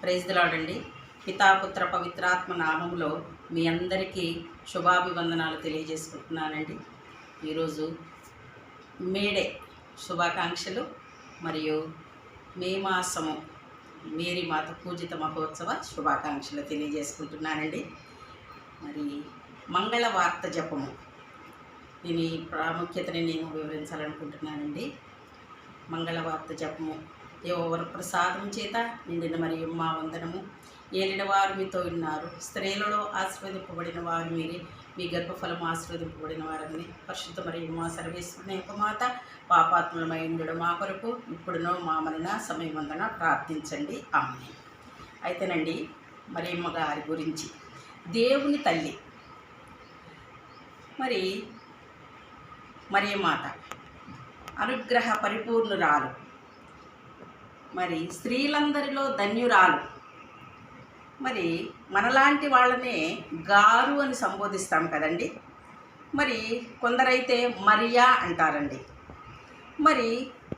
Praise the lord అండి. పితాపుత్ర పవిత్రాత్మ నామములో మీ అందరికీ శుభాభివందనాలు తెలియజేసుకుంటున్నానండి. ఈరోజు మేడే శుభాకాంక్షలు మరియు మే మాసము మేరీ మాత పూజిత మహోత్సవ శుభాకాంక్షలు తెలియజేసుకుంటున్నానండి. మరి మంగళ వార్త జపము దీని ప్రాముఖ్యతని నేను వివరించాలనుకుంటున్నానండి. మంగళవార్త జపము. యెహోవా ప్రసాదం చేత నిండిన మరియు మా వందనము. ఏలిన వారు మీతో ఉన్నారు, స్త్రీలలో ఆశీర్వదింపబడిన వారు మీరే, మీ గర్భఫలము ఆశీర్వదింపబడిన వారని. పరిశుద్ధ మరియు మా సర్వేశ్వరుని యొక్క మాత, పాపాత్ములమైండు మా కొరకు ఇప్పుడునో మా మరణ సమయమందున ప్రార్థించండి. ఆమేన్. అయితేనండి, మరియమ్మ గారి గురించి, దేవుని తల్లి మరి మరియమాత అనుగ్రహ పరిపూర్ణురాలు, మరి స్త్రీలందరిలో ధన్యురాలు. మరి మనలాంటి వాళ్ళనే గారు అని సంబోధిస్తాం కదండి. మరి కొందరైతే మరియా అంటారండి. మరి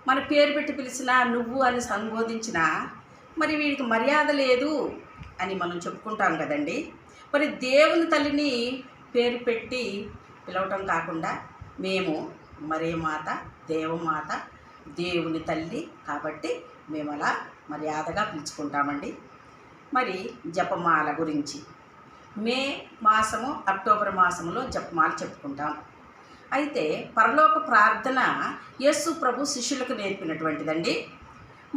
మన పేరు పెట్టి పిలిచినా, నువ్వు అని సంబోధించినా మరి వీడికి మర్యాద లేదు అని మనం చెప్పుకుంటాం కదండి. మరి దేవుని తల్లిని పేరు పెట్టి పిలవటం కాకుండా మేము మరియమాత, దేవమాత, దేవుని తల్లి కాబట్టి మేము అలా మర్యాదగా పిలుచుకుంటామండి. మరి జపమాల గురించి, మే మాసము అక్టోబర్ మాసంలో జపమాల చెప్పుకుంటాం. అయితే పరలోక ప్రార్థన యేసు ప్రభు శిష్యులకు నేర్పినటువంటిదండి.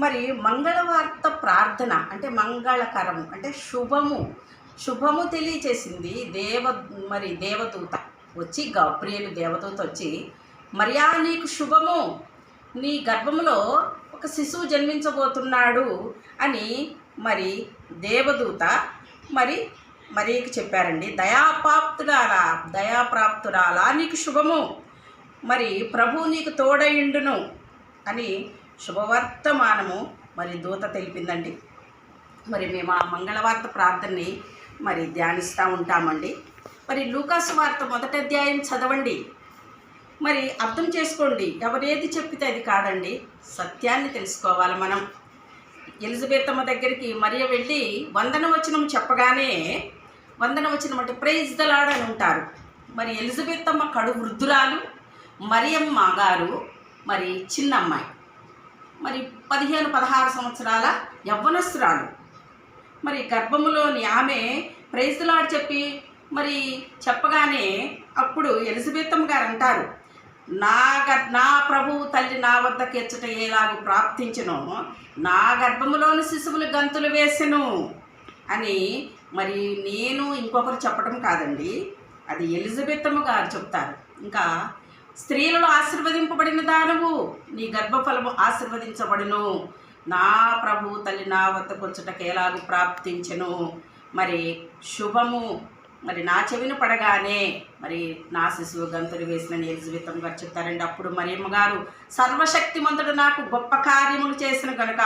మరి మంగళవార్త ప్రార్థన అంటే మంగళకరము అంటే శుభము తెలియచేసింది. దేవదూత వచ్చి, గబ్రియేలు దేవదూత వచ్చి, మరియా నీకు శుభము, నీ గర్భములో ఒక శిశువు జన్మించబోతున్నాడు అని మరి దేవదూత మరియకి చెప్పారండి. దయాప్రాప్తురాలా నీకు శుభము, మరి ప్రభు నీకు తోడయుండును అని శుభవర్తమానము మరి దూత తెలిపిందండి. మరి మేము ఆ మంగళవార్త ప్రార్థనని మరి ధ్యానిస్తూ ఉంటామండి. మరి లూకాసు వార్త 1వ అధ్యాయం చదవండి, మరి అర్థం చేసుకోండి. ఎవరేది చెప్పితే అది కాదండి, సత్యాన్ని తెలుసుకోవాలి మనం. ఎలిజబెతమ్మ దగ్గరికి మరియ వెళ్ళి వందనవచనం చెప్పగానే, వందనవచనం అంటే ప్రైజ్ ద లార్డ్ అని ఉంటారు. మరి ఎలిజబెతమ్మ కడు వృద్ధురాలు, మరియమ్మ గారు మరి చిన్న అమ్మాయి, మరి 15-16 సంవత్సరాల యవ్వనస్తురాలు. మరి గర్భములోని ఆమె ప్రైజ్ ద లార్డ్ మరి చెప్పగానే అప్పుడు ఎలిజబెతమ్మ గారు అంటారు, నా ప్రభువు తల్లి నా వద్దకు ఎచ్చట ఎలాగూ ప్రార్థించును, నా గర్భములోని శిశువులు గంతులు వేసెను అని. మరి నేను ఇంకొకరు చెప్పడం కాదండి, అది ఎలిజబెతమ్మ గారు చెప్తారు. ఇంకా స్త్రీలలో ఆశీర్వదింపబడిన దానవు, నీ గర్భఫలము ఆశీర్వదించబడును, నా ప్రభువు తల్లి నా వద్దకు వచ్చటకు ఎలాగూ ప్రార్థించెను. మరి శుభము మరి నా చెవిన పడగానే మరి నా శిశువు గంతులు వేసినని ఎలిజబెతమ్మ గారు చెప్తారండి. అప్పుడు మరియమ్మ గారు, సర్వశక్తిమంతుడు నాకు గొప్ప కార్యములు చేసిన కనుక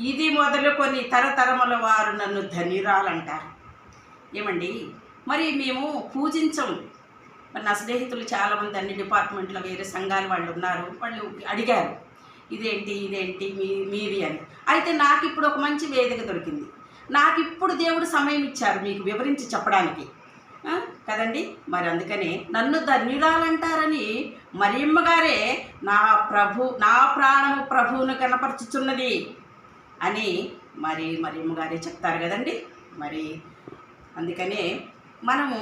ఇది మొదలుకొని తరతరముల వారు నన్ను ధన్యురాలంటారు. ఏమండి, మరి మేము పూజించము. మరి నా స్నేహితులు చాలామంది అన్ని డిపార్ట్మెంట్లో వేరే సంఘాల వాళ్ళు ఉన్నారు. వాళ్ళు అడిగారు, ఇదేంటి మీది అని. అయితే నాకు ఇప్పుడు ఒక మంచి వేదిక దొరికింది. నాకు ఇప్పుడు దేవుడు సమయం ఇచ్చారు మీకు వివరించి చెప్పడానికి కదండి. మరి అందుకనే నన్ను ధన్యురాలంటారని మరియమ్మ గారే నా ప్రాణము ప్రభువును కనపరుచుచున్నది అని మరి మరియమ్మ గారే చెప్తారు కదండి. మరి అందుకనే మనము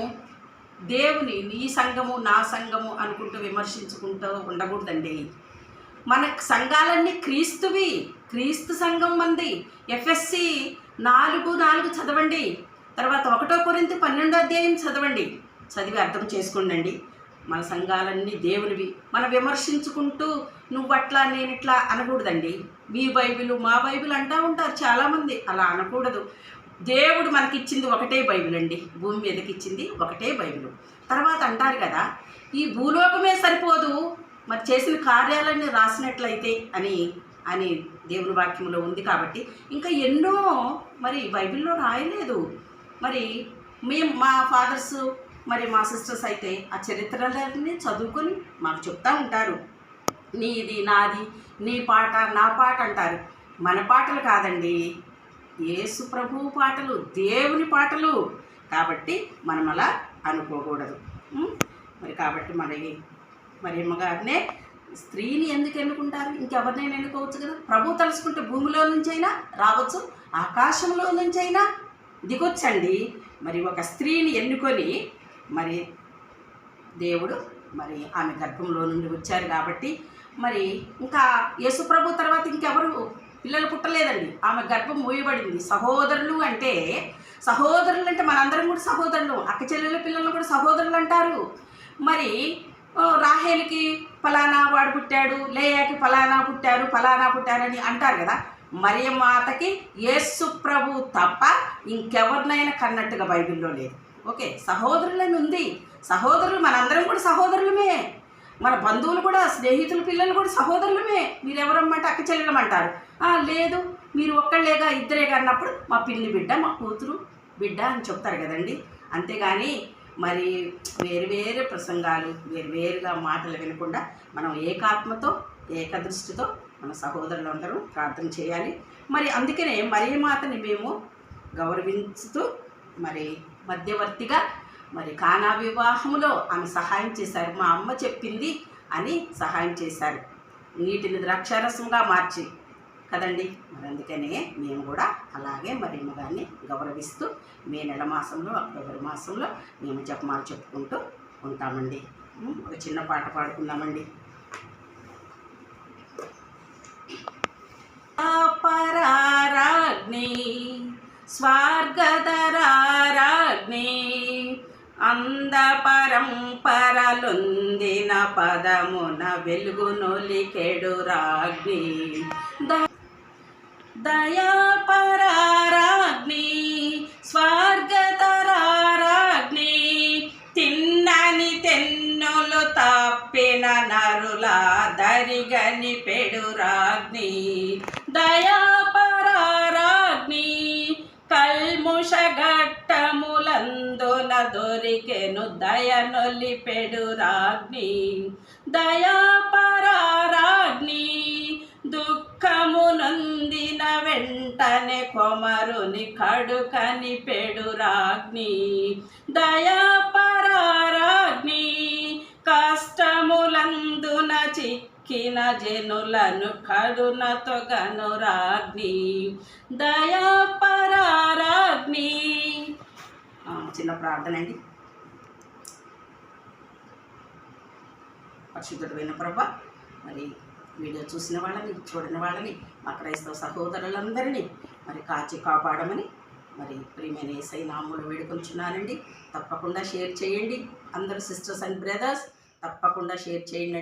దేవుని నీ సంఘము నా సంఘము అనుకుంటూ విమర్శించుకుంటూ ఉండకూడదండి. మన సంఘాలన్నీ క్రీస్తు సంఘం మంది. ఎఫ్ఎస్సి 4:4 చదవండి, తర్వాత 1 కొరింథీ 12వ అధ్యాయం చదవండి, చదివి అర్థం చేసుకోండి. మన సంఘాలన్నీ దేవునివి. మనం విమర్శించుకుంటూ నువ్వట్లా నేనిట్లా అనకూడదండి. మీ బైబిల్ మా బైబిల్ అంటూ ఉంటారు చాలామంది, అలా అనకూడదు. దేవుడు మనకిచ్చింది ఒకటే బైబిల్ అండి, భూమి మీదకి ఇచ్చింది ఒకటే బైబిల్. తర్వాత అంటారు కదా, ఈ భూలోకమే సరిపోదు, మరి చేసిన కార్యాలన్నీ రాసినట్లయితే అని దేవుని వాక్యంలో ఉంది. కాబట్టి ఇంకా ఎన్నో మరి బైబిల్లో రాయలేదు. మరి మా ఫాదర్స్ మరి మా సిస్టర్స్ అయితే ఆ చరిత్రలన్నీ చదువుకొని మాకు చెప్తూ ఉంటారు. నీది నాది, నీ పాట నా పాట అంటారు. మన పాటలు కాదండి, యేసు ప్రభువు పాటలు, దేవుని పాటలు. కాబట్టి మనం అలా అనుకోకూడదు. మరి కాబట్టి మరి అమ్మగారినే స్త్రీని ఎందుకు ఎన్నుకుంటారు? ఇంకెవరినైనా ఎన్నుకోవచ్చు కదా. ప్రభు తలుచుకుంటే భూమిలో నుంచైనా రావచ్చు, ఆకాశంలో నుంచైనా దిగొచ్చండి. మరి ఒక స్త్రీని ఎన్నుకొని మరి దేవుడు మరి ఆమె గర్భంలో నుండి వచ్చారు కాబట్టి మరి ఇంకా యేసుప్రభు తర్వాత ఇంకెవరు పిల్లలు పుట్టలేదండి. ఆమె గర్భం మూయబడింది. సహోదరులు అంటే మనందరం కూడా సహోదరులు. అక్క చెల్లెల పిల్లలు కూడా సహోదరులు అంటారు. మరి రాహేలుకి ఫలానా వాడు పుట్టాడు, లేయాకి ఫలానా పుట్టారని అంటారు కదా. మరియమాతకి యేసు ప్రభు తప్ప ఇంకెవరినైనా కన్నట్టుగా బైబిల్లో లేదు. ఓకే, సహోదరులని ఉంది. సహోదరులు మనందరం కూడా సహోదరులమే. మన బంధువులు కూడా, స్నేహితుల పిల్లలు కూడా సహోదరులమే. మీరెవరమ్మంటే అక్క చెల్లెలమంటారు. లేదు మీరు ఒక్కళ్ళేగా ఇద్దరేగా అన్నప్పుడు మా పిల్లి బిడ్డ, మా కూతురు బిడ్డ అని చెప్తారు కదండి. అంతేగాని మరి వేరు ప్రసంగాలు, వేరుగా మాటలు వినకుండా మనం ఏకాత్మతో, ఏకదృష్టితో మన సహోదరులందరూ ప్రార్థన చేయాలి. మరి అందుకనే మరియమాతని మేము గౌరవించుతూ మరి మధ్యవర్తిగా మరి కానా వివాహములో ఆమె సహాయం చేశారు. మా అమ్మ చెప్పింది అని సహాయం చేశారు, నీటిని ద్రాక్షారసంగా మార్చి కదండి. మరి అందుకనే మేము కూడా అలాగే మరి అమ్మగారిని గౌరవిస్తూ మే నెల మాసంలో, అక్టోబర్ మాసంలో మేము జపమాలు చెప్పుకుంటూ ఉంటామండి. ఒక చిన్న పాట పాడుకుందామండి. పరారాగ్ని స్వర్గధరారాగ్ని అంద పరంపరలొందిన పదమున వెలుగునొలికెడు రాగ్ని దయాపరారాగ్ని స్వర్గధరారాగ్ని తిన్నని తెన్నులు తప్పిన నరుల దరిగని పెడురాగ్ని దయాపరారాగ్ని కల్ముషఘట్టములందున దొరికెను దయనొలిపెడు రాగ్ని దయాపరారాగ్ని దుఃఖమునందిన వెంటనే కొమరుని కడుకని పెడు రాగ్ని దయాపరారాగ్ని కష్టములందున చిక్కిన జనులను కడునతో గనురాగ్ని దయాపరారాగ్ని. చిన్న ప్రార్థన అండి. పరిశుద్ధుడైన ప్రభువా, మరి వీడియో చూసిన వాళ్ళని, చూడని వాళ్ళని, మా క్రైస్తవ సహోదరులందరినీ మరి కాచి కాపాడమని మరి ప్రియమైన యేసయ్య నామములో వేడుకొంచున్నానండి. తప్పకుండా షేర్ చేయండి. అందరూ సిస్టర్స్ అండ్ బ్రదర్స్ తప్పకుండా షేర్ చేయండి.